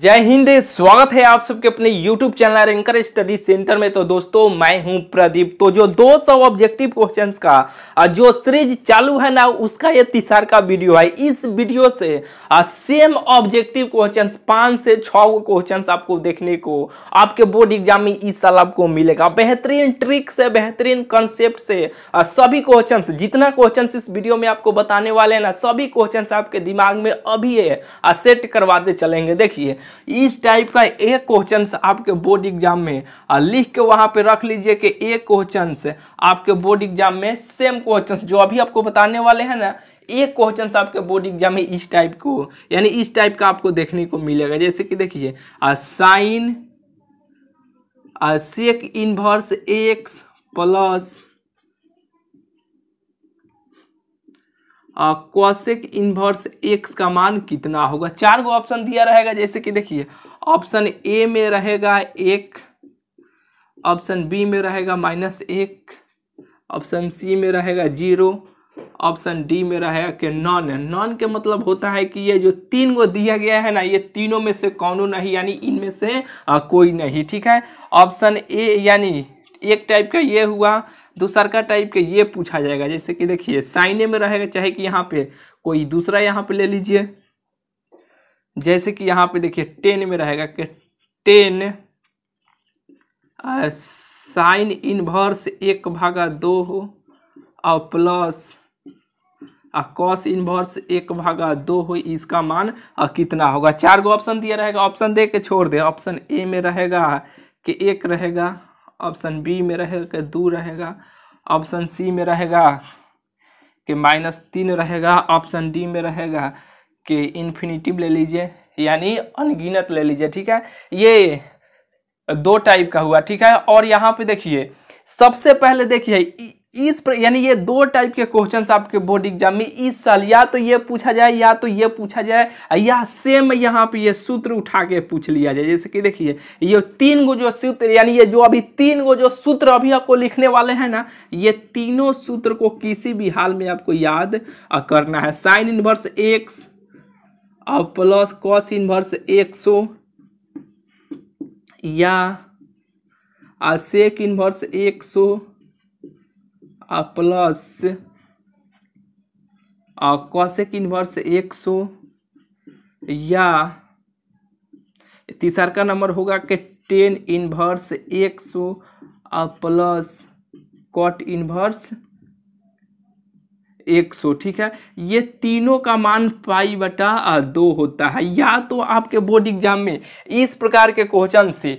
जय हिंद। स्वागत है आप सबके अपने YouTube channel ranker study centre में। तो दोस्तों मैं हूं प्रदीप। तो जो 200 ऑब्जेक्टिव क्वेश्चंस का जो सीरीज चालू है ना, उसका ये तीसरा का वीडियो है। इस वीडियो से सेम ऑब्जेक्टिव क्वेश्चंस 5 से 6 क्वेश्चंस आपको देखने को आपके बोर्ड एग्जाम में इस साल आपको मिलेगा। बेहतरीन ट्रिक से, बेहतरीन कंसेप्ट से सभी क्वेश्चंस, जितना क्वेश्चंस इस वीडियो में आपको बताने वाले हैं ना, सभी क्वेश्चंस आपके दिमाग में अभी सेट करवाते चलेंगे। देखिए इस टाइप का एक क्वेश्चन आपके बोर्ड एग्जाम में लिख के वहां पे रख लीजिए कि एक क्वेश्चन आपके बोर्ड एग्जाम में सेम क्वेश्चन जो अभी आपको बताने वाले हैं ना, एक क्वेश्चन आपके बोर्ड एग्जाम में इस टाइप को, यानी इस टाइप का आपको देखने को मिलेगा। जैसे कि देखिए sine sec inverse x plus cosec inverse x का मान कितना होगा। 4 गो ऑप्शन दिया रहेगा। जैसे कि देखिए ऑप्शन ए में रहेगा 1, ऑप्शन बी में रहेगा -1, ऑप्शन सी में रहेगा 0, ऑप्शन डी में रहेगा कि नॉन। नॉन के मतलब होता है कि ये जो 3 गो दिया गया है ना, ये तीनों में से कौनो नहीं, यानी इनमें से कोई नहीं। ठीक है, ऑप्शन ए यानी एक टाइप का ये हुआ, दूसरा का टाइप के ये पूछा जाएगा। जैसे कि देखिए साइने में रहेगा, चाहे कि यहाँ पे कोई दूसरा यहाँ पे ले लीजिए। जैसे कि यहाँ पे देखिए 10 में रहेगा कि 10 साइन इनवर्स 1/2 हो और प्लस कॉस इनवर्स 1/2 हो, इसका मान कितना होगा। 4 गो ऑप्शन दिया रहेगा। ऑप्शन दे के छोड़ दे। ऑप्शन ए में रहेगा कि 1 रहेगा, ऑप्शन बी में रहेगा कि 2 रहेगा, ऑप्शन सी में रहेगा कि -3 रहेगा, ऑप्शन डी में रहेगा कि इन्फिनिटिव ले लीजिए, यानी अनगिनत ले लीजिए। ठीक है, ये 2 टाइप का हुआ। ठीक है, और यहाँ पे देखिए सबसे पहले देखिए यानी ये 2 टाइप के क्वेश्चंस आपके बोर्ड एग्जाम में इस साल या तो ये पूछा जाए या तो ये पूछा जाए, या सेम यहाँ पे ये सूत्र उठा के पूछ लिया जाए। जैसे कि देखिए ये 3 गो जो सूत्र, यानी ये जो अभी 3 गो जो सूत्र अभी आपको लिखने वाले हैं ना, ये तीनों सूत्र को किसी भी हाल में आपको याद करना है। साइन इनवर्स एक्स और प्लस कॉस इनवर्स 100 या sec inverse 100 plus cosec inverse 100, या तीसरा का नंबर होगा कि 10 इनवर्स 100 प्लस कॉट इनवर्स 100। ठीक है, ये तीनों का मान π/2 होता है। या तो आपके बोर्ड एग्जाम में इस प्रकार के क्वेश्चन से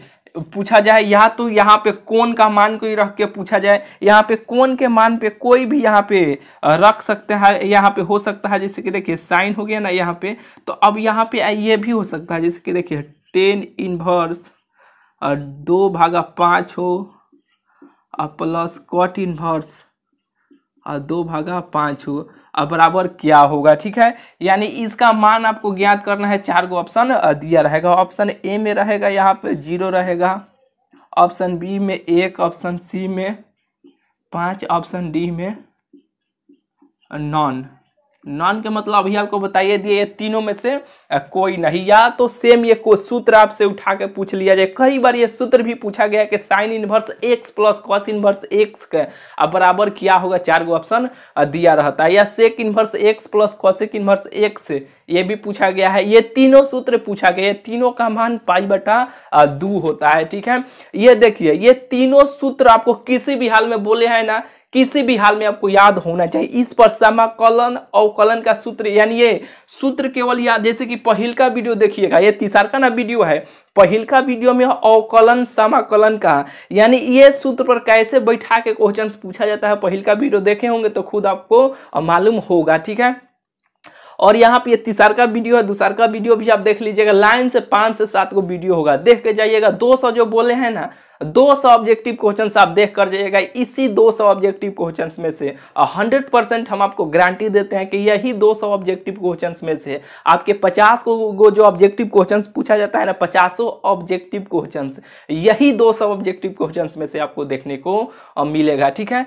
पूछा जाए, या तो यहाँ पे कोण का मान कोई रख के पूछा जाए। यहाँ पे कोण के मान पे कोई भी यहाँ पे रख सकते हैं, यहाँ पे हो सकता है। जैसे कि देखिए साइन हो गया ना यहाँ पे, तो अब यहाँ पे ये भी हो सकता है। जैसे कि देखिए 10 इनवर्स 2/5 हो प्लस कॉट इनवर्स 2/5 हो, अब बराबर क्या होगा। ठीक है, यानी इसका मान आपको ज्ञात करना है। 4 गो ऑप्शन दिया रहेगा। ऑप्शन ए में रहेगा यहाँ पे 0 रहेगा, ऑप्शन बी में 1, ऑप्शन सी में 5, ऑप्शन डी में नॉन। नॉन के मतलब अभी आपको बताइए दिए, ये तीनों में से कोई नहीं। या तो सेम ये को सूत्र आपसे उठा के पूछ लिया जाए। कई बार ये सूत्र भी पूछा गया कि sign inverse x plus cos inverse x के अब बराबर क्या होगा। 4 गो ऑप्शन दिया रहता है। या sec inverse x plus cosec inverse x, ये भी पूछा गया है। ये तीनों सूत्र पूछा गया, तीनों का मान π/2 होता है। ठीक है, ये देखिए ये तीनों सूत्र आपको किसी भी हाल में बोले हैं ना, किसी भी हाल में आपको याद होना चाहिए। इस पर समाकलन अवकलन का सूत्र, यानी ये सूत्र केवल याद। जैसे कि पहिल का वीडियो देखिएगा, ये तीसरा का ना वीडियो है। पहिल का वीडियो में अवकलन समाकलन का, यानी ये सूत्र पर कैसे बैठा के क्वेश्चन पूछा जाता है, पहिल का वीडियो देखे होंगे तो खुद आपको मालूम होगा। ठीक है, और यहाँ पे ये तीसरा का वीडियो है, दूसरा का वीडियो भी आप देख लीजिएगा। लाइन से 5 से 7 को वीडियो होगा, देख के जाइएगा। 200 जो बोले हैं ना, 200 ऑब्जेक्टिव क्वेश्चंस आप देख कर जाइएगा। इसी 200 ऑब्जेक्टिव क्वेश्चंस में से 100% हम आपको गारंटी देते हैं कि यही 200 ऑब्जेक्टिव क्वेश्चंस में से आपके 50 को जो ऑब्जेक्टिव क्वेश्चंस पूछा जाता है ना, 50 ऑब्जेक्टिव क्वेश्चंस, यही 200 ऑब्जेक्टिव क्वेश्चंस में से आपको देखने को मिलेगा। ठीक है,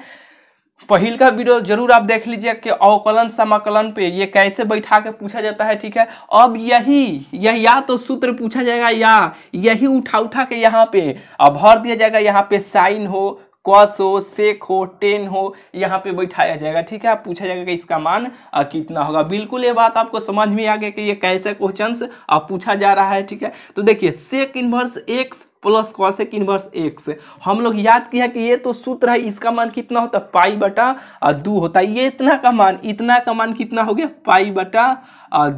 पहिल का वीडियो जरूर आप देख लीजिए कि अवकलन समाकलन पे ये कैसे बैठा के पूछा जाता है, ठीक है। अब यह या तो सूत्र पूछा जाएगा या यही उठा के यहाँ पे अब भर दिया जाएगा, यहाँ पे साइन हो, कॉस हो, सेक हो, टेन हो, यहाँ पे बैठाया जाएगा, ठीक है। आप पूछा जाएगा कि इसका मान कितना होगा। बिल्कुल ये बात आपको समझ में आ गया कि ये कैसे क्वेश्चंस पूछा जा रहा है, ठीक है। तो देखिए sec inverse x plus cosec inverse x, हम लोग याद किया कि ये तो सूत्र है, इसका मान कितना होता है पाई बटा 2 होता है। ये इतना का मान कितना हो गया पाई बटा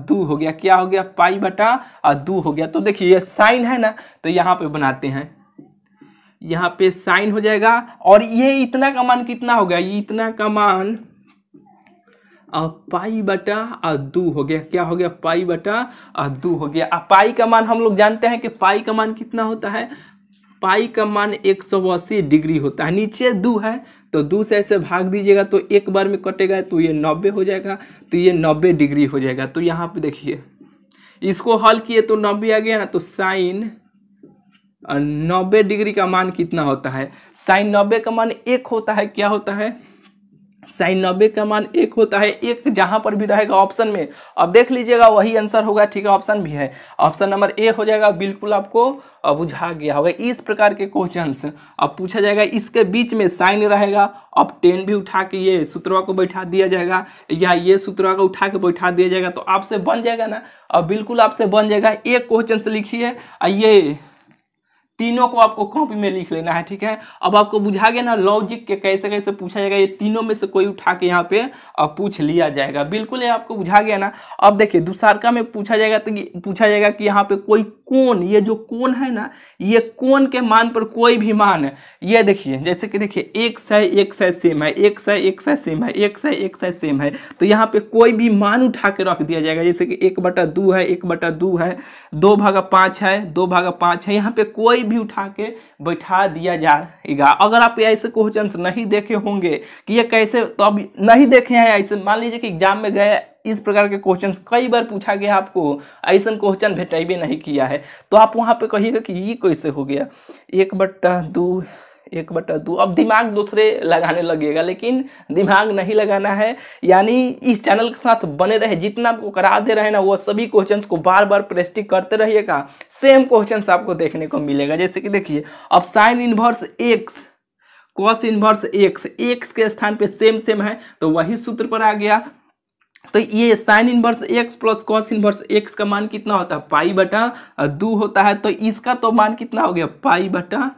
2 हो गया। क्या हो गया पाई बटा 2 हो गया। तो देखिए ये साइन है ना, तो यहाँ पे बनाते हैं, यहाँ पे साइन हो जाएगा और ये इतना का मान कितना हो गया, ये इतना का मान पाई बटा 2 हो गया। क्या हो गया पाई बटा 2 हो गया। पाई का मान हम लोग जानते हैं कि पाई का मान कितना होता है, पाई का मान 180 डिग्री होता है। नीचे 2 है तो 2 से ऐसे भाग दीजिएगा तो एक बार में कटेगा तो ये 90 हो जाएगा, तो ये 90 डिग्री हो जाएगा। तो यहाँ पे देखिए इसको हल किए तो 90 आ गया ना, तो साइन 90 डिग्री का मान कितना होता है, साइन 90 का मान 1 होता है। क्या होता है साइन 90 का मान 1 होता है। एक जहां पर भी रहेगा ऑप्शन में अब देख लीजिएगा वही आंसर होगा, ठीक है। ऑप्शन भी है, ऑप्शन नंबर ए हो जाएगा। बिल्कुल आपको बुझा गया होगा। इस प्रकार के क्वेश्चंस अब पूछा जाएगा, इसके बीच में साइन रहेगा। अब 10 भी उठा के ये सूत्रवा को बैठा दिया जाएगा या ये सूत्रवा को उठा के बैठा दिया जाएगा, तो आपसे बन जाएगा ना। अब बिल्कुल आपसे बन जाएगा। एक क्वेश्चन लिखिए, ये तीनों को आपको कॉपी में लिख लेना है, ठीक है। अब आपको बुझा गया ना लॉजिक के कैसे कैसे पूछा जाएगा, ये तीनों में से कोई उठा के यहाँ पे पूछ लिया जाएगा। बिल्कुल ये आपको बुझा गया ना। अब देखिए दूसरका में पूछा जाएगा तो पूछा जाएगा कि यहाँ पे कोई कोण, ये जो कोण है ना, ये कोण के मान पर कोई भी मान, ये देखिए जैसे कि देखिए एक से सेम है, एक से सेम है, एक से सेम है, तो यहाँ पे कोई भी मान उठा के रख दिया जाएगा। जैसे कि 1/2 है, 1/2 है, 2/5 है, 2/5 है, यहाँ पे कोई भी उठा के बैठा दिया जाएगा। अगर आप ऐसे क्वेश्चंस नहीं देखे होंगे कि ये कैसे, तो अभी नहीं देखे हैं ऐसे, मान लीजिए कि एग्जाम में गए इस प्रकार के क्वेश्चंस कई बार पूछा गया, आपको ऐसा क्वेश्चन भेटेबे नहीं किया है, तो आप वहां पे कहिएगा कि ये कैसे हो गया 1/2 1/2। अब दिमाग दूसरे लगाने लगेगा, लेकिन दिमाग नहीं लगाना है। यानी इस चैनल के साथ बने रहे, जितना आपको करा दे रहे हैं ना वो सभी क्वेश्चंस को बार बार प्रैक्टिस करते रहिएगा, सेम क्वेश्चंस आपको देखने को मिलेगा। जैसे कि देखिए अब sign inverse x cos inverse x के स्थान पे सेम है, तो वही सूत्र पर आ गया। तो ये sign inverse x plus cos inverse x का मान कितना होता है पाई बटा 2 होता है। तो इसका तो मान कितना हो गया पाई बटा,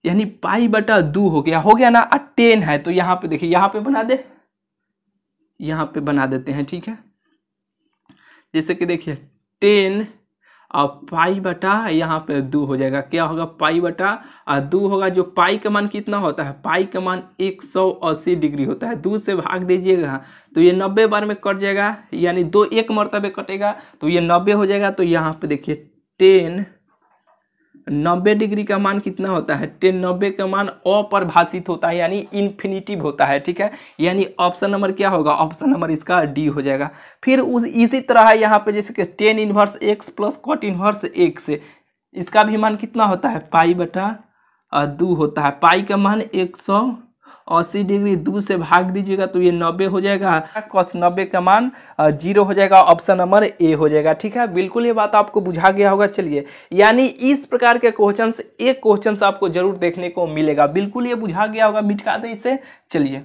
यानी पाई बटा 2 हो गया ना। 10 है तो यहाँ पे देखिए, यहाँ पे बना दे, यहाँ पे बना देते हैं, ठीक है। जैसे कि देखिए 10 अब पाई बटा यहाँ पे 2 हो जाएगा। क्या होगा पाई बटा 2 होगा। जो पाई का मान कितना होता है, पाई का मान 180 डिग्री होता है। 2 से भाग दीजिएगा तो ये 90 बार में कट जाएगा, यानी 2 एक मरतबे कटेगा तो ये 90 हो जाएगा। तो यहाँ पे देखिए 10 90 डिग्री का मान कितना होता है, 10 90 का मान अपरिभाषित होता है, यानी इन्फिनिटिव होता है, ठीक है। यानी ऑप्शन नंबर क्या होगा, ऑप्शन नंबर इसका डी हो जाएगा। फिर इसी तरह है यहाँ पे, जैसे कि 10 inverse x plus cot inverse x, इसका भी मान कितना होता है पाई बटा 2 होता है। पाई का मान 180 डिग्री, 2 से भाग दीजिएगा तो ये 90 हो जाएगा। cos 90 का मान 0 हो जाएगा। ऑप्शन नंबर ए हो जाएगा, ठीक है। बिल्कुल ये बात आपको बुझा गया होगा। चलिए, यानी इस प्रकार के क्वेश्चंस, एक क्वेश्चंस आपको जरूर देखने को मिलेगा। बिल्कुल ये बुझा गया होगा, मिटा दे इसे। चलिए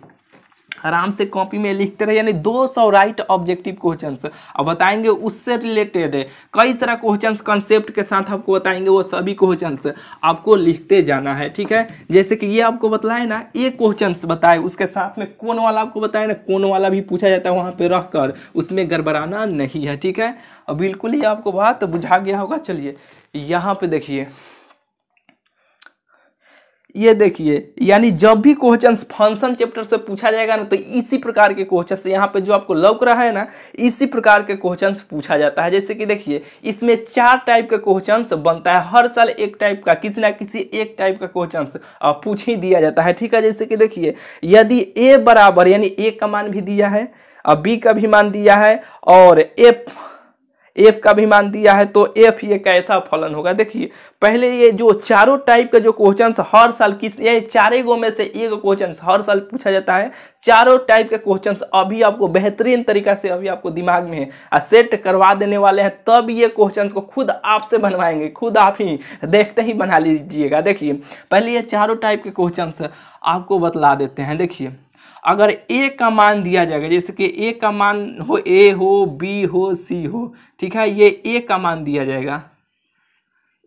आराम से कॉपी में लिखते रहे, यानी 200 राइट ऑब्जेक्टिव क्वेश्चंस अब बताएंगे, उससे रिलेटेड कई सारा क्वेश्चंस कंसेप्ट के साथ आपको बताएंगे। वो सभी क्वेश्चंस आपको लिखते जाना है, ठीक है। जैसे कि ये आपको बताए ना, एक क्वेश्चंस बताए उसके साथ में कोन वाला आपको बताए ना, कोन वाला भी पूछा जाता है वहां पे रख कर, उसमें गड़बड़ाना नहीं है, ठीक है। और बिल्कुल ही आपको बात बुझा गया होगा। चलिए यहाँ पे देखिए, ये देखिए, यानी जब भी क्वेश्चंस फंक्शन चैप्टर से पूछा जाएगा ना, तो इसी प्रकार के क्वेश्चंस यहाँ पे जो आपको लौक रहा है ना, इसी प्रकार के क्वेश्चंस पूछा जाता है। जैसे कि देखिए इसमें 4 टाइप का क्वेश्चंस बनता है, हर साल एक टाइप का, किसी ना किसी एक टाइप का क्वेश्चंस पूछ ही दिया जाता है, ठीक है। जैसे कि देखिए यदि ए बराबर, यानी ए का मान भी दिया है, बी का भी मान दिया है, और एफ का भी मान दिया है, तो एफ ये कैसा फलन होगा। देखिए पहले ये जो चारों टाइप का जो क्वेश्चन हर साल किस ये चारे गो में से एक क्वेश्चन हर साल पूछा जाता है, चारों टाइप के क्वेश्चंस अभी आपको बेहतरीन तरीका से अभी आपको दिमाग में सेट करवा देने वाले हैं। तब ये क्वेश्चंस को खुद आपसे बनवाएंगे, खुद आप ही देखते ही बना लीजिएगा। देखिए पहले ये चारों टाइप के क्वेश्चंस आपको बतला देते हैं। देखिए अगर ए का मान दिया जाएगा, जैसे कि ए का मान हो ए हो, बी हो, सी हो, ठीक है, ये ए का मान दिया जाएगा,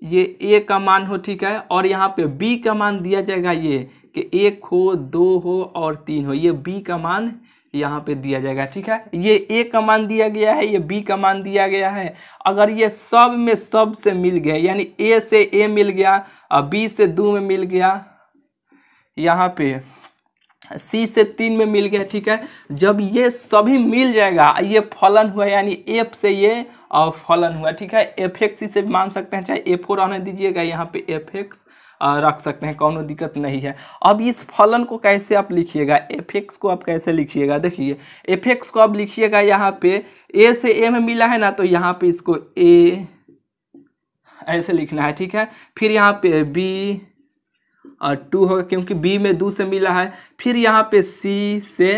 ये ए का मान हो, ठीक है, और यहाँ पे बी का मान दिया जाएगा, ये कि 1 हो, 2 हो और 3 हो, ये बी का मान यहाँ पे दिया जाएगा, ठीक है। ये ए का मान दिया गया है, ये बी का मान दिया गया है। अगर ये सब में सब से मिल गया, यानी ए से ए मिल गया और बी से 2 में मिल गया, यहाँ पे सी से 3 में मिल गया, ठीक है। जब ये सभी मिल जाएगा, ये फलन हुआ, यानी एफ से ये और फलन हुआ, ठीक है। एफ एक्स से मान सकते हैं, चाहे एफ ओ रहने दीजिएगा, यहाँ पे एफ एक्स रख सकते हैं, कोनो दिक्कत नहीं है। अब इस फलन को कैसे आप लिखिएगा, एफ एक्स को आप कैसे लिखिएगा, देखिए एफ एक्स को आप लिखिएगा, यहाँ पे ए से ए में मिला है ना, तो यहाँ पे इसको ए ऐसे लिखना है, ठीक है। फिर यहाँ पे बी और 2 होगा, क्योंकि बी में 2 से मिला है। फिर यहाँ पे सी से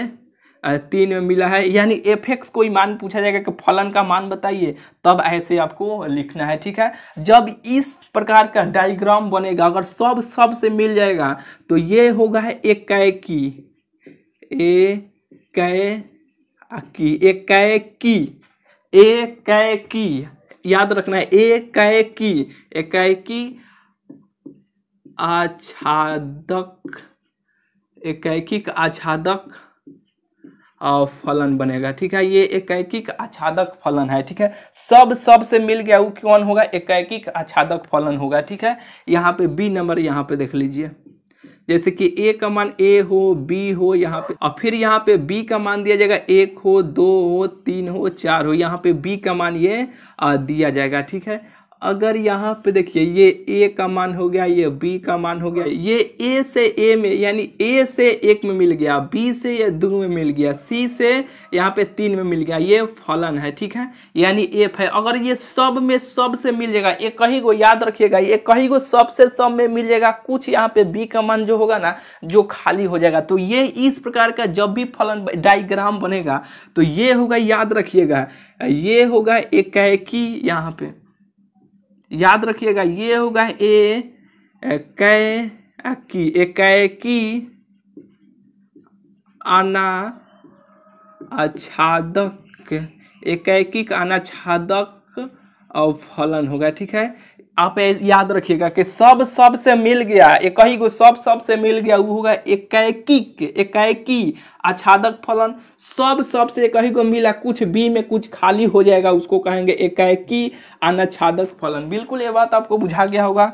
3 में मिला है, यानी एफ एक्स कोई मान पूछा जाएगा कि फलन का मान बताइए, तब ऐसे आपको लिखना है, ठीक है। जब इस प्रकार का डायग्राम बनेगा, अगर सब से मिल जाएगा, तो ये होगा एकाएकी, एकाएकी, याद रखना है, एकाएकी आच्छादक, एकैकिक आच्छादक और फलन बनेगा, ठीक है। ये एकैकिक आच्छादक फलन है, ठीक है। सब से मिल गया, वो कौन होगा, एकैकिक आच्छादक फलन होगा, ठीक है। यहाँ पे बी नंबर यहाँ पे देख लीजिए, जैसे कि ए का मान ए हो, बी हो यहाँ पे, और फिर यहाँ पे बी का मान दिया जाएगा 1 हो, 2 हो, 3 हो, 4 हो, यहाँ पे बी का मान ये दिया जाएगा, ठीक है। अगर यहाँ पे देखिए ये ए का मान हो गया, ये बी का मान हो गया, ये ए से ए में, यानी ए से 1 में मिल गया, बी से ये 2 में मिल गया, सी से यहाँ पे 3 में मिल गया, ये फलन है, ठीक है, यानी एफ है। अगर ये सब में सब से मिल जाएगा, एक ही को याद रखिएगा, एक ही को सब से सब में मिल जाएगा, कुछ यहाँ पे बी का मान जो होगा ना, जो खाली हो जाएगा, तो ये इस प्रकार का जब भी फलन डायग्राम बनेगा, तो ये होगा, याद रखिएगा, ये होगा एकाएकी, यहाँ पे याद रखिएगा, ये होगा एकाएकी अनाच्छादक, एकैकिक अनाच्छादक और फलन होगा, ठीक है। आप याद रखिएगा कि सब से मिल गया, एक ही को सब से मिल गया, वो होगा एकाएकी आच्छादक फलन। सब से एक ही को मिला, कुछ बी में कुछ खाली हो जाएगा, उसको कहेंगे एकाएकी अनाच्छादक फलन। बिल्कुल ये बात आपको बुझा गया होगा।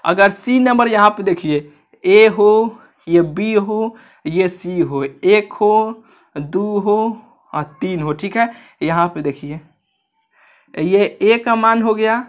अगर सी नंबर यहाँ पे देखिए, ए हो, ये बी हो, ये सी हो, 1 हो, 2 हो और 3 हो, ठीक है। यहाँ पे देखिए ये ए का मान हो गया,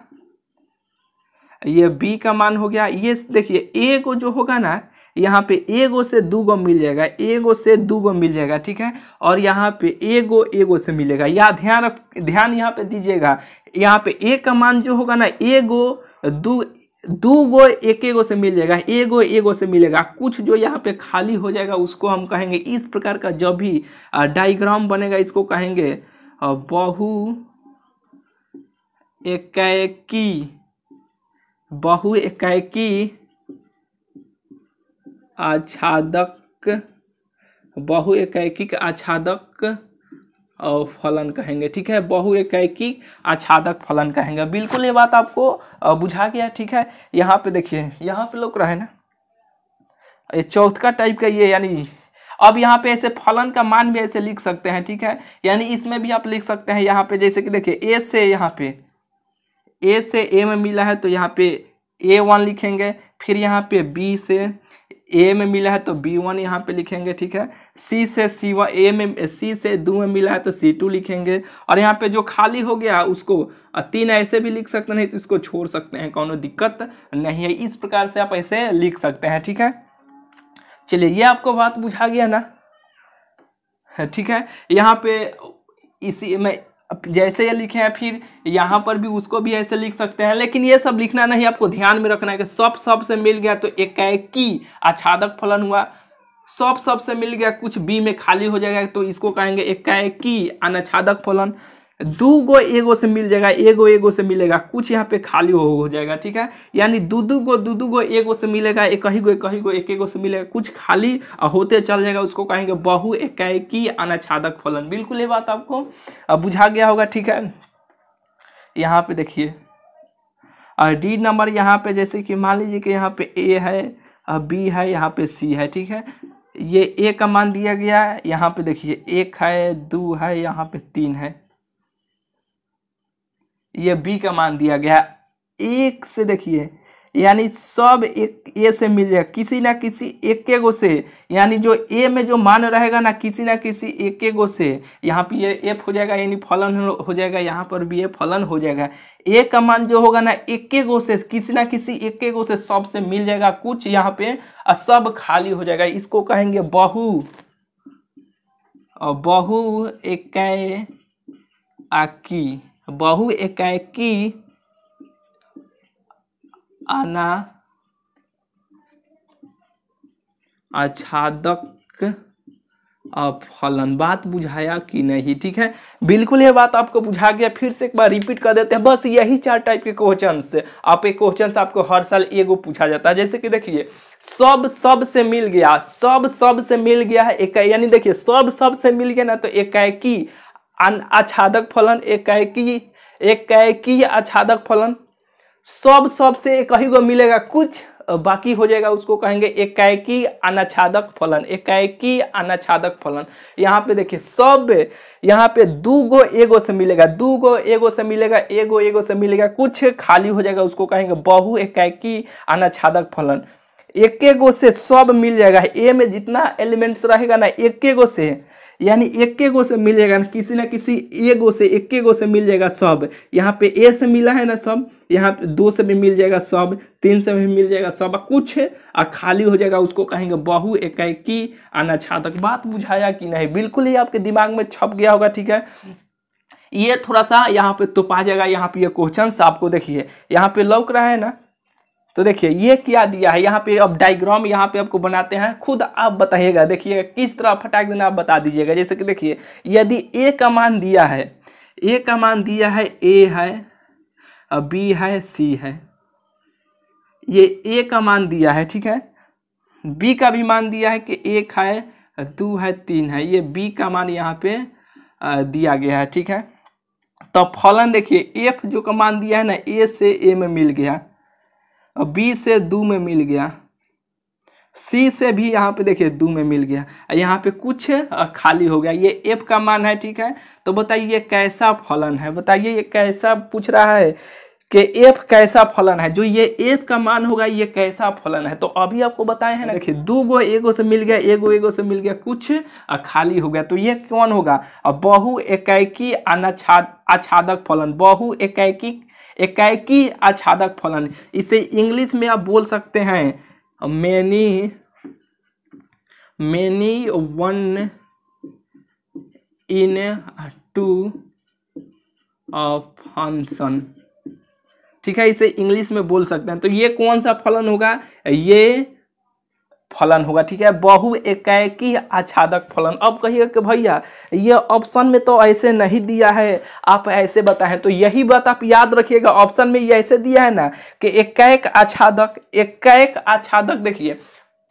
ये बी का मान हो गया, ये देखिए ए को जो होगा ना, यहाँ पे एगो से 2 गो मिल जाएगा, एगो से 2 गो मिल जाएगा, ठीक है। और यहाँ पे एगो से मिलेगा, या ध्यान यहाँ पे दीजिएगा, यहाँ पे ए का मान जो होगा ना, एगो 2 गो एगो से मिल जाएगा, एगो से मिलेगा, कुछ जो यहाँ पे खाली हो जाएगा उसको हम कहेंगे, इस प्रकार का जब भी डायग्राम बनेगा इसको कहेंगे बहु एकाएकी आच्छादक और फलन कहेंगे, ठीक है। बहु एकाएकी आच्छादक फलन कहेंगे। बिल्कुल ये बात आपको बुझा गया, ठीक है। यहाँ पे देखिए, यहाँ पे लोग रहे ना, ये चौथा टाइप का ये, यानी अब यहाँ पे ऐसे फलन का मान भी ऐसे लिख सकते हैं, ठीक है। यानी इसमें भी आप लिख सकते हैं, यहाँ पे जैसे कि देखिए ए से, यहाँ पे ए से ए में मिला है, तो यहाँ पे A1 लिखेंगे। फिर यहाँ पे B से ए में मिला है तो B1 यहाँ पे लिखेंगे, ठीक है। C से C1, A में C से 2 में मिला है तो C2 लिखेंगे। और यहाँ पे जो खाली हो गया उसको 3 ऐसे भी लिख सकते हैं, तो इसको छोड़ सकते हैं, कोनो दिक्कत नहीं है। इस प्रकार से आप ऐसे लिख सकते हैं, ठीक है। चलिए ये आपको बात बुझा गया ना, ठीक है। यहाँ पे इसी में जैसे ये लिखे हैं फिर यहाँ पर भी उसको भी ऐसे लिख सकते हैं, लेकिन ये सब लिखना नहीं, आपको ध्यान में रखना है कि सब से मिल गया तो एकाएकी आच्छादक फलन हुआ, सब से मिल गया कुछ बी में खाली हो जाएगा तो इसको कहेंगे एकाएकी अनाच्छादक फलन। दू गो एगो से मिल जाएगा, एगो से मिलेगा, कुछ यहाँ पे खाली हो जाएगा, ठीक है। यानी दू गो एगो से मिलेगा, एक गो से मिलेगा, कुछ खाली होते चल जाएगा, उसको कहेंगे बहु एकाएकी अनाच्छादक फलन। बिल्कुल ये बात आपको बुझा गया होगा, ठीक है। यहाँ पे देखिए डी नंबर, यहाँ पे जैसे कि मान लीजिए कि यहाँ पे ए है, बी है, यहाँ पे सी है, ठीक है। ये ए का मान दिया गया है, यहाँ पे देखिए 1 है, 2 है, यहाँ पे 3 है। ये बी का मान दिया गया 1 से, देखिए यानी सब एक ए से मिल जाएगा, किसी ना किसी एक गो से, यानी जो ए में जो मान रहेगा ना किसी ना किसी एक गो से, यहाँ पे ये एफ हो जाएगा, यानी फलन हो जाएगा, यहाँ पर भी ये फलन हो जाएगा। ए का मान जो होगा ना एक गो से, किसी ना किसी एक गो से सब से मिल जाएगा, कुछ यहाँ पे सब खाली हो जाएगा, इसको कहेंगे बहु एकाएकी अनाच्छादक फलन। बात बुझाया कि नहीं, ठीक है। बिल्कुल ये बात आपको बुझा गया। फिर से एक बार रिपीट कर देते हैं, बस यही 4 टाइप के क्वेश्चन से आप एक क्वेश्चन आपको हर साल एगो पूछा जाता है। जैसे कि देखिए सब से मिल गया, सब से मिल गया है एक, यानी देखिए सब से मिल गया ना तो एकाएकी आच्छादक फलन, एकाएकी आच्छादक फलन। सब से एक ही गो मिलेगा, कुछ बाकी हो जाएगा, उसको कहेंगे एकाएकी अनाच्छादक फलन, एकाएकी अनाच्छादक फलन। यहाँ पे देखिए सब, यहाँ पे 2 गो एगो से मिलेगा, 2 गो एगो से मिलेगा, एगो से मिलेगा, कुछ खाली हो जाएगा, उसको कहेंगे बहु एकाएकी अनाच्छादक फलन। एक गो से सब मिल जाएगा, ए में जितना एलिमेंट्स रहेगा ना एक गो से, यानी एक गो से मिल जाएगा, किसी ना किसी एगो से, एक गो से मिल जाएगा सब। यहाँ पे ए से मिला है ना सब, यहाँ पे 2 से भी मिल जाएगा सब, 3 से भी मिल जाएगा सब, कुछ खाली हो जाएगा, उसको कहेंगे बहु एकाएकी अनाच्छादक। बात बुझाया कि नहीं, बिल्कुल ही आपके दिमाग में छप गया होगा, ठीक है। ये थोड़ा सा यहाँ पे तो पा जाएगा। यहाँ पे ये क्वेश्चन आपको देखिए यहाँ पे लौक रहा है ना, तो देखिए ये क्या दिया है यहाँ पे। अब डायग्राम यहाँ पे आपको बनाते हैं, खुद आप बताइएगा, देखिए किस तरह फटाक देना आप बता दीजिएगा। जैसे कि देखिए यदि ए का मान दिया है, ए का मान दिया है, ए है, बी है, सी है, ये ए का मान दिया है, ठीक है। बी का भी मान दिया है कि 1 है, 2 है, 3 है, ये बी का मान यहाँ पे दिया गया है, ठीक है। तो फलन देखिए एफ जो का मान दिया है ना, ए से ए में मिल गया, बी से 2 में मिल गया, सी से भी यहाँ पे देखिए 2 में मिल गया, यहाँ पे कुछ खाली हो गया, ये एफ का मान है, ठीक है। तो बताइए ये कैसा फलन है, बताइए ये कैसा पूछ रहा है कि एफ कैसा फलन है, जो ये एफ का मान होगा ये कैसा फलन है। तो अभी आपको बताए हैं ना, देखिए 2 गो एगो से मिल गया, एगो से मिल गया, कुछ खाली हो गया, तो ये कौन होगा, बहु एकाएकी आच्छादक फलन, बहु एकाएकी आच्छादक फलन। इसे इंग्लिश में आप बोल सकते हैं many one into function, ठीक है, इसे इंग्लिश में बोल सकते हैं। तो ये कौन सा फलन होगा, ये फलन होगा, ठीक है, बहु एकाएकी आच्छादक फलन। अब कहिएगा कि भैया ये ऑप्शन में तो ऐसे नहीं दिया है, आप ऐसे बताएं, तो यही बात आप याद रखिएगा। ऑप्शन में ये ऐसे दिया है ना कि एकाएक आच्छादक, देखिए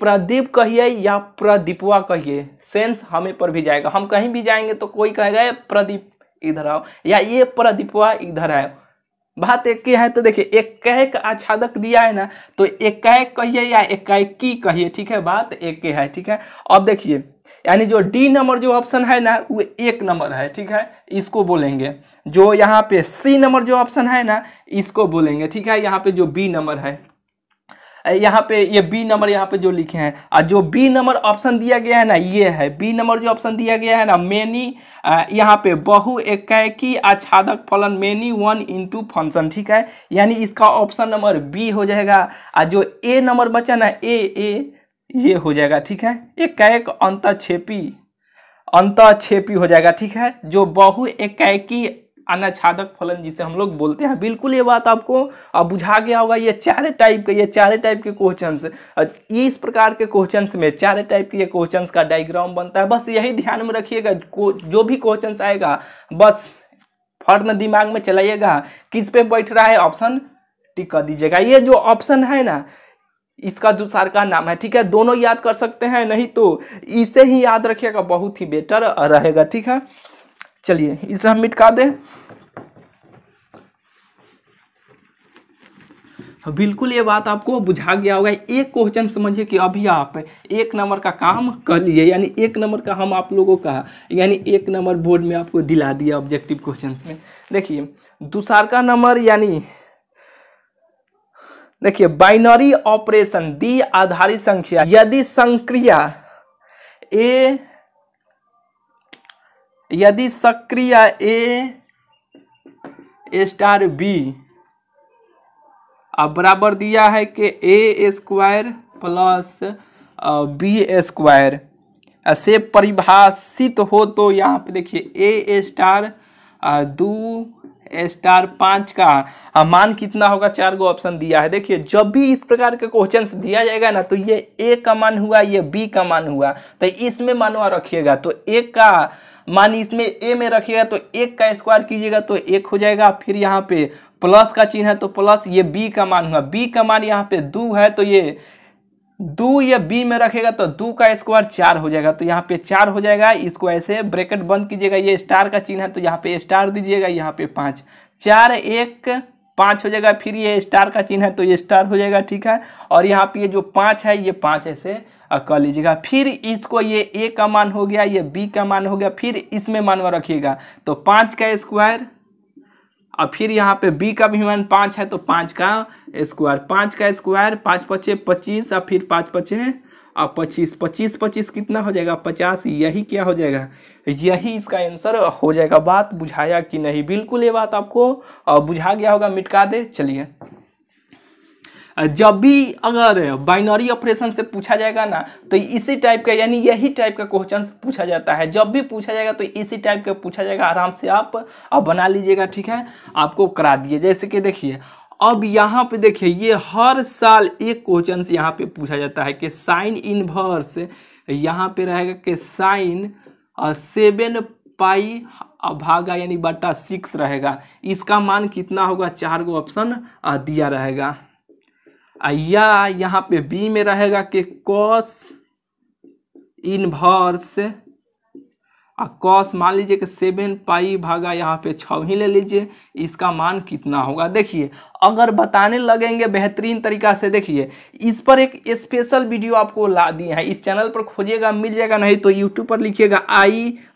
प्रदीप कहिए या प्रदीपवा कहिए, सेंस हमें पर भी जाएगा। हम कहीं भी जाएंगे तो कोई कहेगा प्रदीप इधर आओ, या ये प्रदीपवा इधर आओ, बात एक ही है। तो देखिए एकाएक आच्छादक दिया है ना, तो एकाएक कहिए या एकाएकी कहिए, ठीक है, बात एक ही है, ठीक है। अब देखिए यानी जो डी नंबर जो ऑप्शन है ना वो 1 नंबर है, ठीक है, इसको बोलेंगे। जो यहाँ पे सी नंबर जो ऑप्शन है ना इसको बोलेंगे, ठीक है। यहाँ पे जो बी नंबर है, यहाँ पे ये बी नंबर यहाँ पे जो लिखे हैं, और जो बी नंबर ऑप्शन दिया गया है ना ये है बी नंबर जो ऑप्शन दिया गया है ना, मेनी, यहाँ पे बहु एकाएकी आच्छादक फलन, मेनी वन इनटू फंक्शन, ठीक है। यानी इसका ऑप्शन नंबर बी हो जाएगा। और जो ए नंबर बचा ना ए ये हो जाएगा, ठीक है, एकाएक अंतःक्षेपी हो जाएगा, ठीक है। जो बहु एकाएकी अनाच्छादक फलन जिसे हम लोग बोलते हैं। बिल्कुल ये बात आपको बुझा गया होगा। ये चारे टाइप के क्वेश्चंस, ये इस प्रकार के क्वेश्चंस में चारे टाइप के ये क्वेश्चंस का डायग्राम बनता है। बस यही ध्यान में रखिएगा, जो भी क्वेश्चंस आएगा बस फर्न दिमाग में चलाइएगा, किस पे बैठ रहा है ऑप्शन टिक कर दीजिएगा। ये जो ऑप्शन है ना, इसका दूसरा का नाम है, ठीक है। दोनों याद कर सकते हैं, नहीं तो इसे ही याद रखिएगा, बहुत ही बेटर रहेगा, ठीक है। चलिए इसे हम मिटा दें। बिल्कुल ये बात आपको बुझा गया होगा। एक क्वेश्चन समझिए कि अभी आप 1 नंबर का काम कर लिए, यानी 1 नंबर का हम आप लोगों का यानी 1 नंबर बोर्ड में आपको दिला दिया ऑब्जेक्टिव क्वेश्चंस में। देखिए दूसरा का नंबर, यानी देखिए बाइनरी ऑपरेशन दी आधारित संख्या यदि संक्रिया ए स्टार बी अब बराबर दिया है कि ए स्क्वायर प्लस बी स्क्वायर से परिभाषित हो, तो यहाँ पे देखिए ए स्टार 2 स्टार 5 का मान कितना होगा। 4 गो ऑप्शन दिया है। देखिए जब भी इस प्रकार के क्वेश्चंस दिया जाएगा ना, तो ये ए का मान हुआ, ये बी का मान हुआ, तो इसमें मानवा रखिएगा। तो एक का मान इसमें ए में रखिएगा तो 1 का स्क्वायर कीजिएगा तो 1 हो जाएगा। फिर यहाँ पे प्लस का चिन्ह है तो प्लस, ये बी का मान हुआ, बी का मान यहाँ पे 2 है तो ये 2 ये बी में रखेगा तो 2 का स्क्वायर 4 हो जाएगा। तो यहाँ पे 4 हो जाएगा। इसको ऐसे ब्रैकेट बंद कीजिएगा। ये स्टार का चिन्ह है तो यहाँ पे स्टार दीजिएगा, यहाँ पे 5, 4 1 5 हो जाएगा। फिर ये स्टार का चिन्ह है तो ये स्टार हो जाएगा, ठीक है। और यहाँ पे ये जो 5 है, ये 5 ऐसे कर लीजिएगा। फिर इसको ये ए का मान हो गया, ये बी का मान हो गया, फिर इसमें मानवा रखिएगा तो 5 का स्क्वायर, और फिर यहाँ पे बी का भी मान 5 है तो 5 का स्क्वायर, 5 का स्क्वायर 5 5 25, और फिर 5 5 और 25 25 25 कितना हो जाएगा 50। यही क्या हो जाएगा, यही इसका आंसर हो जाएगा। बात बुझाया कि नहीं? बिल्कुल ये बात आपको बुझा गया होगा। मिटा दे। चलिए जब भी अगर बाइनरी ऑपरेशन से पूछा जाएगा ना, तो इसी टाइप का यानी यही टाइप का क्वेश्चन पूछा जाता है। जब भी पूछा जाएगा तो इसी टाइप का पूछा जाएगा। आराम से आप बना लीजिएगा, ठीक है। आपको करा दिए। जैसे कि देखिए अब यहाँ पे देखिए, ये हर साल एक क्वेश्चन यहाँ पे पूछा जाता है कि साइन इनवर्स यहाँ पे रहेगा कि साइन 7 पाई भागा यानी बटा 6 रहेगा। इसका मान कितना होगा? 4 गो ऑप्शन दिया रहेगा। या यहाँ पे बी में रहेगा कि कॉस इनवर्स कॉस मान लीजिए कि 7 पाई भागा यहाँ पे 6 ही ले लीजिए। इसका मान कितना होगा? देखिए अगर बताने लगेंगे बेहतरीन तरीका से, देखिए इस पर एक स्पेशल वीडियो आपको ला दिए हैं। इस चैनल पर खोजिएगा मिल जाएगा, नहीं तो यूट्यूब पर लिखिएगा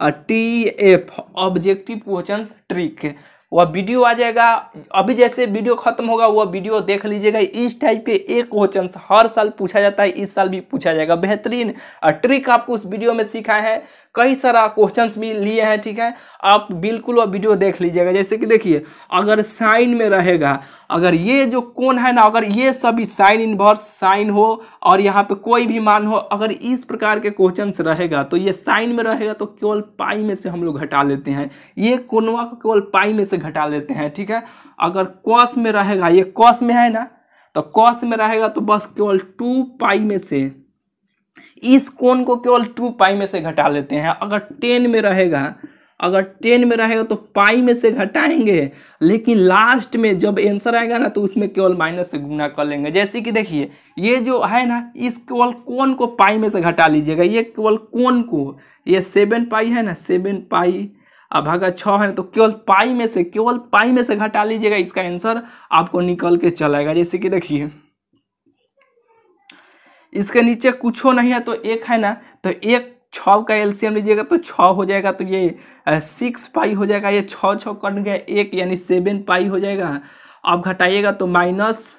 ITF ऑब्जेक्टिव क्वेश्चंस ट्रिक, वह वीडियो आ जाएगा। अभी जैसे वीडियो खत्म होगा वह वीडियो देख लीजिएगा। इस टाइप के एक क्वेश्चन हर साल पूछा जाता है, इस साल भी पूछा जाएगा। बेहतरीन ट्रिक आपको उस वीडियो में सिखाए हैं, कई सारा क्वेश्चंस भी लिए हैं, ठीक है। आप बिल्कुल वह वीडियो देख लीजिएगा। जैसे कि देखिए अगर साइन में रहेगा, अगर ये जो कोण है ना, अगर ये सभी साइन इनवर्स साइन हो और यहाँ पे कोई भी मान हो, अगर इस प्रकार के क्वेश्चंस रहेगा तो ये साइन में रहेगा तो केवल पाई में से हम लोग घटा लेते हैं। ये कोणवा को केवल पाई में से घटा लेते हैं, ठीक है। अगर कॉस में रहेगा, ये कॉस में है ना, तो कॉस में रहेगा तो बस केवल 2 पाई में से इस कोण को केवल 2 पाई में से घटा लेते हैं। अगर 10 में रहेगा, अगर 10 में रहेगा तो पाई में से घटाएंगे, लेकिन लास्ट में जब आंसर आएगा ना तो उसमें केवल माइनस से गुना कर लेंगे। जैसे कि देखिए ये जो है ना, इस केवल कोण को पाई में से घटा लीजिएगा। ये केवल कोण को, ये 7 पाई है ना, 7 पाई भागा 6 है तो केवल पाई में से घटा लीजिएगा। इसका आंसर आपको निकल के चलाएगा। जैसे कि देखिए इसके नीचे कुछ नहीं है तो 1 है ना, तो 1 6 का एलसीएम लीजिएगा तो 6 हो जाएगा, तो ये 6 पाई हो जाएगा। ये 6 6 कट गया 1 यानी 7 पाई हो जाएगा। आप घटाइएगा तो माइनस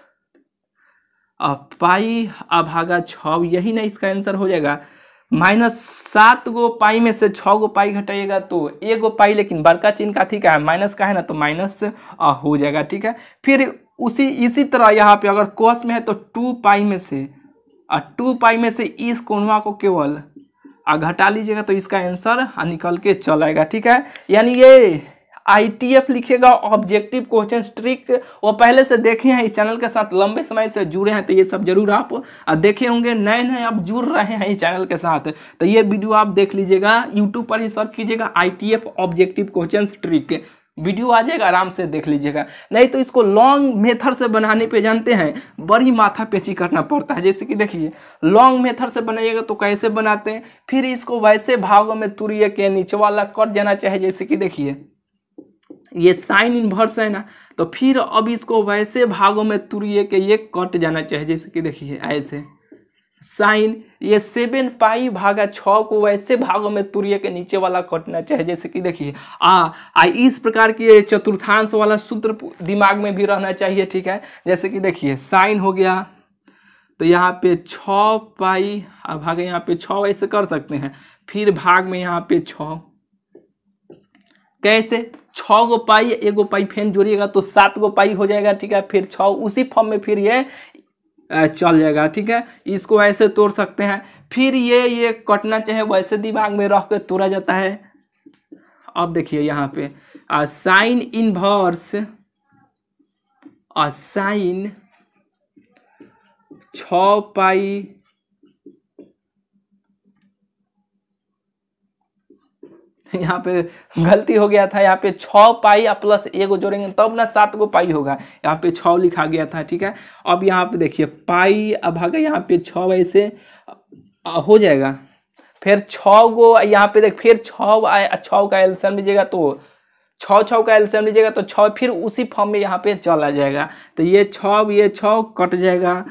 पाई भागा 6, यही ना इसका आंसर हो जाएगा। -7 गो पाई में से 6 गो पाई घटाइएगा तो 1 गो पाई, लेकिन बड़का चिन्ह का ठीक है माइनस का है ना, तो माइनस हो जाएगा, ठीक है। फिर इसी तरह यहाँ पे अगर कॉस में है तो 2 पाई में से 2 पाई में से इस कोणवा को केवल घटा लीजिएगा तो इसका आंसर निकल के चल आएगा, ठीक है। यानी ये ITF लिखिएगा, ऑब्जेक्टिव क्वेश्चन ट्रिक। वो पहले से देखे हैं, इस चैनल के साथ लंबे समय से जुड़े हैं, तो ये सब जरूर आप देखे होंगे। नए नए आप जुड़ रहे हैं इस चैनल के साथ, तो ये वीडियो आप देख लीजिएगा। यूट्यूब पर ही सर्च कीजिएगा ITF objective question trick, video आ जाएगा, आराम से देख लीजिएगा। नहीं तो इसको लॉन्ग मेथड से बनाने पे जानते हैं बड़ी माथा पेची करना पड़ता है। जैसे कि देखिए, लॉन्ग मेथड से बनाइएगा तो कैसे बनाते हैं, फिर इसको वैसे भागों में तुरिए के नीचे वाला कट जाना चाहिए। जैसे कि देखिए, ये साइन इनवर्स है ना, तो फिर अब इसको वैसे भागों में तुरिए के ये कट जाना चाहिए। जैसे कि देखिए ऐसे साइन, ये 7 पाई भागा 6 को वैसे भागों में तुरिए के नीचे वाला कटना चाहिए। जैसे कि देखिए इस प्रकार की चतुर्थांश वाला सूत्र दिमाग में भी रहना चाहिए, ठीक है। जैसे कि देखिए साइन हो गया, तो यहाँ पे 6 पाई भागे, यहाँ पे 6 ऐसे कर सकते हैं, फिर भाग में यहाँ पे 6, कैसे 6 गो पाई, 1 गो पाई फेन जोड़िएगा तो 7 गो पाई हो जाएगा, ठीक है। फिर 6 उसी फॉर्म में फिर ये चल जाएगा, ठीक है। इसको ऐसे तोड़ सकते हैं, फिर ये कटना चाहे वैसे दिमाग में रख के तोड़ा जाता है। अब देखिए यहाँ पे साइन इनवर्स साइन 6 पाई यहाँ पे गलती हो गया था, यहाँ पे 6 पाई प्लस 1 जोड़ेंगे तब ना 7 गो पाई होगा, यहाँ पे 6 लिखा गया था, ठीक है। अब यहाँ पे देखिए पाई अब भागा, यहाँ पे 6 ऐसे हो जाएगा, फिर 6 गो यहाँ पे देख, फिर 6 का एलसीएम लीजिएगा तो 6 का एलसीएम लीजिएगा तो 6 फिर उसी फॉर्म में यहाँ पे चला जाएगा, तो ये 6 कट जाएगा।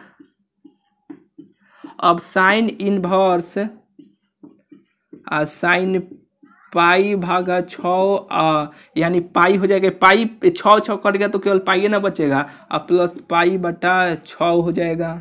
अब साइन इनवर्स साइन पाई भागा 6 यानी पाई हो जाएगा, पाई 6 कट गया तो केवल पाई ना बचेगा, अब प्लस पाई बटा 6 हो जाएगा।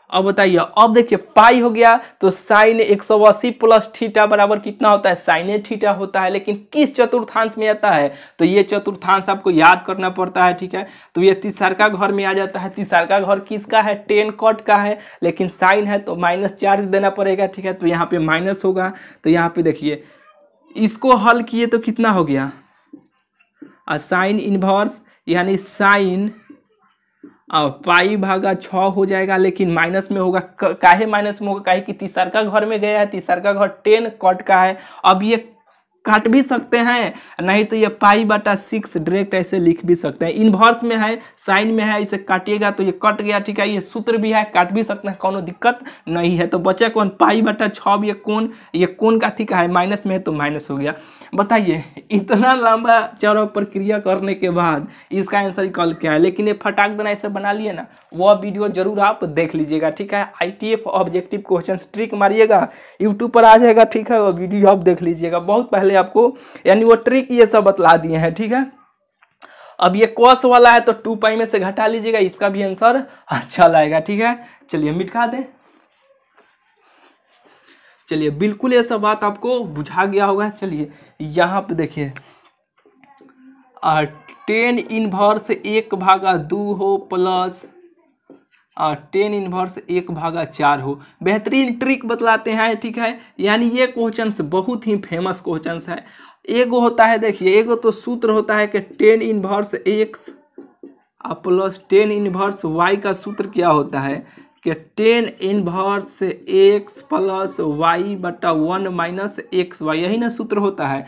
अब बताइए, अब देखिए पाई हो गया तो साइन 180 प्लस थीटा बराबर कितना होता है, साइन थीटा होता है। लेकिन किस चतुर्थांश में आता है, तो ये चतुर्थांश आपको याद करना पड़ता है, ठीक है। तो ये तीसरा घर में आ जाता है। तीसरा घर किसका है, tan कट का है, लेकिन साइन है तो -4 देना पड़ेगा, ठीक है। तो यहाँ पे माइनस होगा, तो यहाँ पे देखिए इसको हल किए तो कितना हो गया, साइन इनवर्स यानी साइन पाई भागा 6 हो जाएगा, लेकिन माइनस में होगा। काहे माइनस में होगा, काहे कि तीसरा घर में गया है, तीसरा घर tan कट का है। अब ये काट भी सकते हैं, नहीं तो ये पाई बटा 6 डायरेक्ट ऐसे लिख भी सकते हैं। इनवर्स में है, साइन में है, इसे काटिएगा तो ये कट गया, ठीक है। ये सूत्र भी है, काट भी सकते हैं, कोनो दिक्कत नहीं है। तो बचा कौन, पाई बटा 6, ये कोण का ठीक है, माइनस में है तो माइनस हो गया। बताइए इतना लंबा चौड़ा प्रक्रिया करने के बाद इसका आंसर निकल क्या है। लेकिन ये फटाक देना ऐसे बना लिए ना, वह वीडियो जरूर आप देख लीजिएगा, ठीक है। ITF ऑब्जेक्टिव क्वेश्चन ट्रिक मारिएगा, यूट्यूब पर आ जाएगा, ठीक है। वो वीडियो आप देख लीजिएगा, बहुत पहले आपको यानी वो ट्रिक ये सब बतला दिए हैं, ठीक है। अब ये कॉस वाला है तो 2 पाई में से घटा लीजिएगा, इसका भी आंसर अच्छा लाएगा, ठीक है। चलिए मिटा दें, चलिए बिल्कुल ये सब बात आपको बुझा गया होगा। चलिए यहाँ पे देखिए tan इनवर्स 1/2 हो प्लस tan इनवर्स 1/4 हो। बेहतरीन ट्रिक बतलाते हैं, ठीक है। यानी ये क्वेश्चंस बहुत ही फेमस क्वेश्चंस है। एगो होता है, देखिए एगो तो सूत्र होता है कि tan inverse x plus tan inverse y का सूत्र क्या होता है कि tan inverse x plus y बटा 1 माइनस XY, यही ना सूत्र होता है।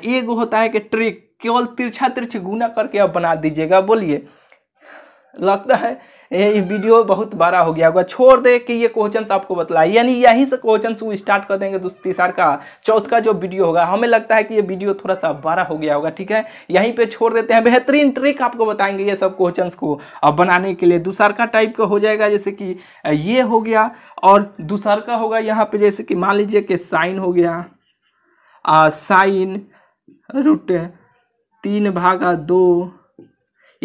एगो होता है कि ट्रिक केवल तिरछा गुना करके आप बना दीजिएगा। बोलिए, लगता है ये वीडियो बहुत बड़ा हो गया होगा, छोड़ दे कि ये क्वेश्चंस आपको बतलाए, यानी यहीं से क्वेश्चंस वो स्टार्ट कर देंगे। तीसरा का चौथा जो वीडियो होगा, हमें लगता है कि ये वीडियो थोड़ा सा बड़ा हो गया होगा, ठीक है। यहीं पे छोड़ देते हैं, बेहतरीन ट्रिक आपको बताएंगे ये सब क्वेश्चंस को अब बनाने के लिए। दूसरा का टाइप का हो जाएगा, जैसे कि ये हो गया, और दूसरा का होगा यहाँ पे, जैसे कि मान लीजिए कि साइन हो गया, साइन √3/2,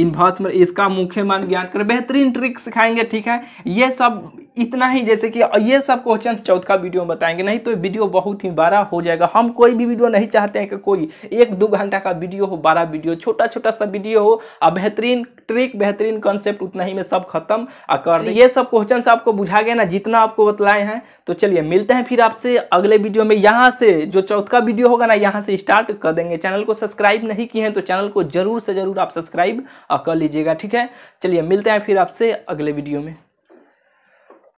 इन्वर्स में इसका मुख्य मान ज्ञात करें, बेहतरीन ट्रिक सिखाएंगे। ठीक है, ये सब इतना ही, जैसे कि ये सब क्वेश्चन चौथा वीडियो में बताएंगे, नहीं तो वीडियो बहुत ही बड़ा हो जाएगा। हम कोई भी वीडियो नहीं चाहते हैं कि कोई 1-2 घंटा का वीडियो हो, बड़ा वीडियो, छोटा छोटा सा वीडियो हो, और बेहतरीन ट्रिक बेहतरीन कॉन्सेप्ट उतना ही में सब खत्म कर दे। ये सब क्वेश्चन आपको बुझा गया ना, जितना आपको बतलाए हैं। तो चलिए मिलते हैं फिर आपसे अगले वीडियो में। यहाँ से जो चौथा वीडियो होगा ना, यहाँ से स्टार्ट कर देंगे। चैनल को सब्सक्राइब नहीं किए हैं तो चैनल को जरूर से जरूर आप सब्सक्राइब कर लीजिएगा। ठीक है, चलिए मिलते हैं फिर आपसे अगले वीडियो में।